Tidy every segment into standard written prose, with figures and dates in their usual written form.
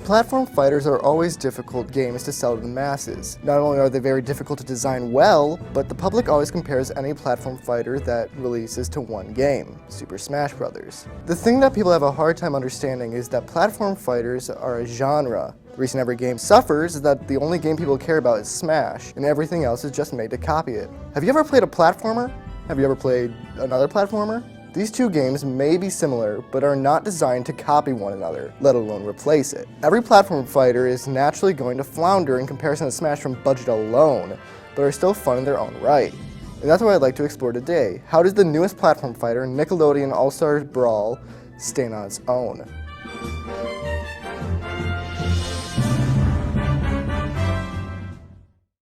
Platform fighters are always difficult games to sell to the masses. Not only are they very difficult to design well, but the public always compares any platform fighter that releases to one game, Super Smash Bros. The thing that people have a hard time understanding is that platform fighters are a genre. The reason every game suffers is that the only game people care about is Smash, and everything else is just made to copy it. Have you ever played a platformer? Have you ever played another platformer? These two games may be similar, but are not designed to copy one another, let alone replace it. Every platform fighter is naturally going to flounder in comparison to Smash from budget alone, but are still fun in their own right. And that's what I'd like to explore today. How does the newest platform fighter, Nickelodeon All-Star Brawl, stand on its own?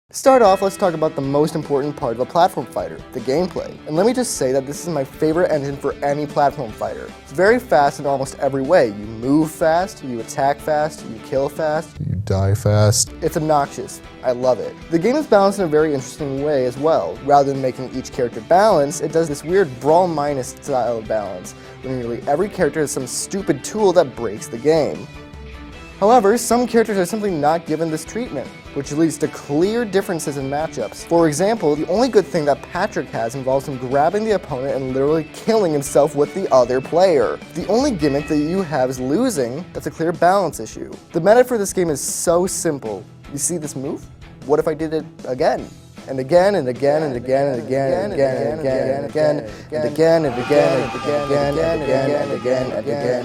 To start off, let's talk about the most important part of a platform fighter, the gameplay. And let me just say that this is my favorite engine for any platform fighter. It's very fast in almost every way. You move fast, you attack fast, you kill fast, you die fast. It's obnoxious. I love it. The game is balanced in a very interesting way as well. Rather than making each character balance, it does this weird Brawl Minus style of balance, where nearly every character has some stupid tool that breaks the game. However, some characters are simply not given this treatment, which leads to clear differences in matchups. For example, the only good thing that Patrick has involves him grabbing the opponent and literally killing himself with the other player. The only gimmick that you have is losing. That's a clear balance issue. The meta for this game is so simple. You see this move? What if I did it again? And again and again and again and again and again and again and again and again and again and again and again and again and again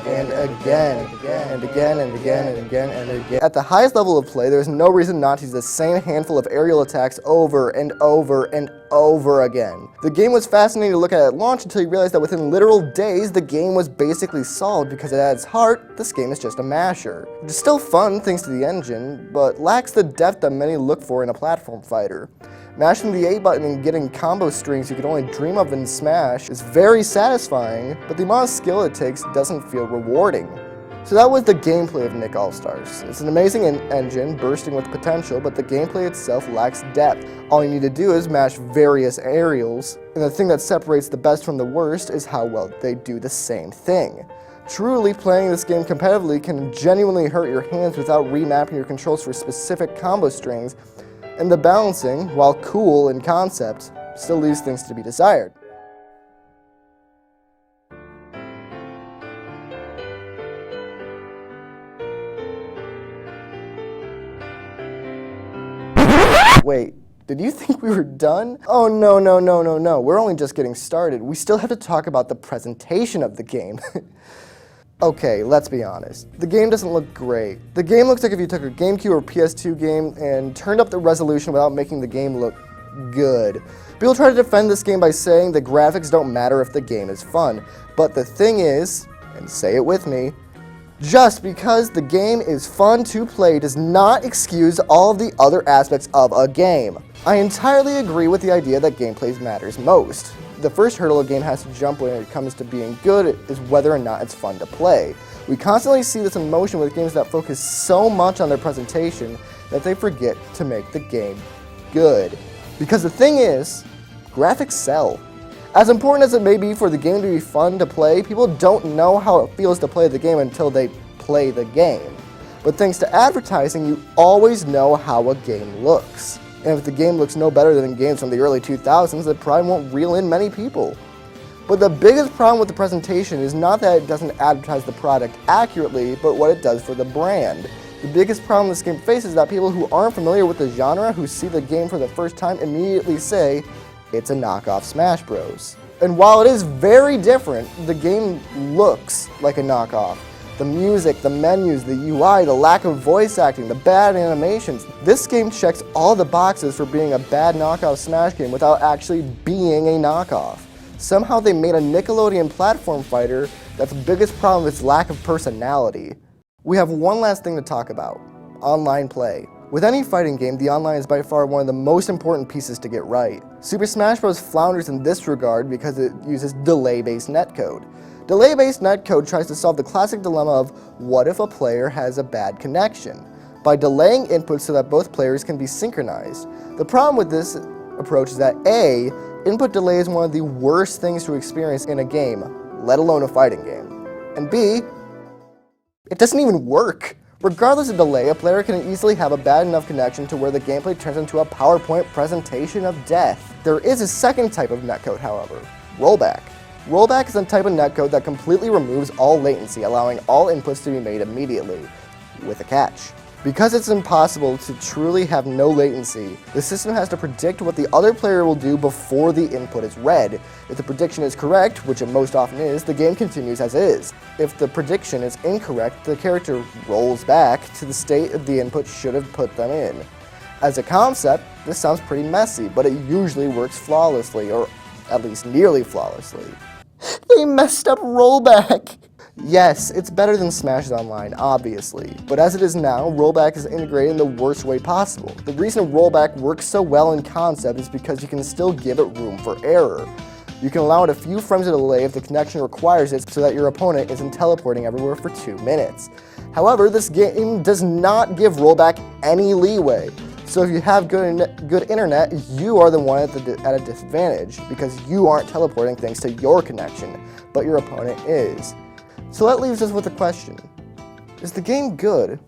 and again and again and again and again and again and again. At the highest level of play, there's no reason not to use the same handful of aerial attacks over and over and over again. The game was fascinating to look at launch until you realized that within literal days, the game was basically solved because at its heart, this game is just a masher. Which is still fun thanks to the engine, but lacks the depth that many look for in a platform fighter. Mashing the A button and getting combo strings you could only dream of in Smash is very satisfying, but the amount of skill it takes doesn't feel rewarding. So that was the gameplay of Nick All-Stars. It's an amazing engine, bursting with potential, but the gameplay itself lacks depth. All you need to do is mash various aerials, and the thing that separates the best from the worst is how well they do the same thing. Truly, playing this game competitively can genuinely hurt your hands without remapping your controls for specific combo strings, and the balancing, while cool in concept, still leaves things to be desired. Wait, did you think we were done? Oh no, no, no, no, no. We're only just getting started. We still have to talk about the presentation of the game. Okay, let's be honest. The game doesn't look great. The game looks like if you took a GameCube or PS2 game and turned up the resolution without making the game look good. People try to defend this game by saying the graphics don't matter if the game is fun. But the thing is, and say it with me, just because the game is fun to play does not excuse all of the other aspects of a game. I entirely agree with the idea that gameplay matters most. The first hurdle a game has to jump when it comes to being good is whether or not it's fun to play. We constantly see this in motion with games that focus so much on their presentation that they forget to make the game good. Because the thing is, graphics sell. As important as it may be for the game to be fun to play, people don't know how it feels to play the game until they play the game. But thanks to advertising, you always know how a game looks. And if the game looks no better than games from the early 2000s, it probably won't reel in many people. But the biggest problem with the presentation is not that it doesn't advertise the product accurately, but what it does for the brand. The biggest problem this game faces is that people who aren't familiar with the genre, who see the game for the first time, immediately say, it's a knockoff Smash Bros. And while it is very different, the game looks like a knockoff. The music, the menus, the UI, the lack of voice acting, the bad animations. This game checks all the boxes for being a bad knockoff Smash game without actually being a knockoff. Somehow they made a Nickelodeon platform fighter that's the biggest problem is its lack of personality. We have one last thing to talk about, online play. With any fighting game, the online is by far one of the most important pieces to get right. Super Smash Bros. Flounders in this regard because it uses delay-based netcode. Delay-based netcode tries to solve the classic dilemma of what if a player has a bad connection, by delaying inputs so that both players can be synchronized. The problem with this approach is that A, input delay is one of the worst things to experience in a game, let alone a fighting game, and B, It doesn't even work. Regardless of delay, a player can easily have a bad enough connection to where the gameplay turns into a PowerPoint presentation of death. There is a second type of netcode, however, rollback. Rollback is a type of netcode that completely removes all latency, allowing all inputs to be made immediately, with a catch. Because it's impossible to truly have no latency, the system has to predict what the other player will do before the input is read. If the prediction is correct, which it most often is, the game continues as is. If the prediction is incorrect, the character rolls back to the state the input should have put them in. As a concept, this sounds pretty messy, but it usually works flawlessly, or at least nearly flawlessly. They messed up rollback! Yes, it's better than Smash Online, obviously, but as it is now, rollback is integrated in the worst way possible. The reason rollback works so well in concept is because you can still give it room for error. You can allow it a few frames of delay if the connection requires it so that your opponent isn't teleporting everywhere for 2 minutes. However, this game does not give rollback any leeway. So if you have good internet, you are the one at a disadvantage because you aren't teleporting thanks to your connection, but your opponent is. So that leaves us with a question. Is the game good?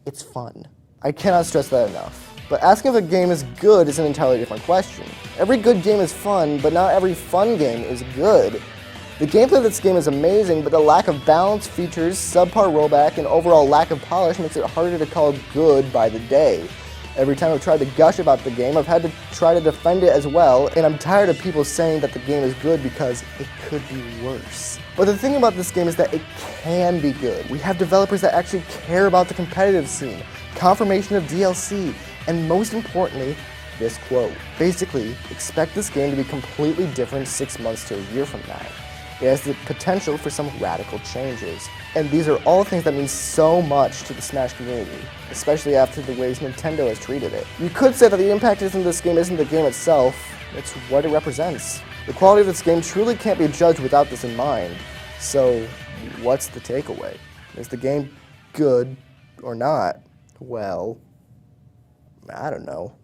It's fun. I cannot stress that enough. But asking if a game is good is an entirely different question. Every good game is fun, but not every fun game is good. The gameplay of this game is amazing, but the lack of balance, features, subpar rollback, and overall lack of polish makes it harder to call good by the day. Every time I've tried to gush about the game, I've had to try to defend it as well, and I'm tired of people saying that the game is good because it could be worse. But the thing about this game is that it can be good. We have developers that actually care about the competitive scene, confirmation of DLC, and most importantly, this quote. Basically, expect this game to be completely different 6 months to a year from now. It has the potential for some radical changes. And these are all things that mean so much to the Smash community, especially after the ways Nintendo has treated it. You could say that the impact in this game isn't the game itself, it's what it represents. The quality of this game truly can't be judged without this in mind. So, what's the takeaway? Is the game good or not? Well, I don't know.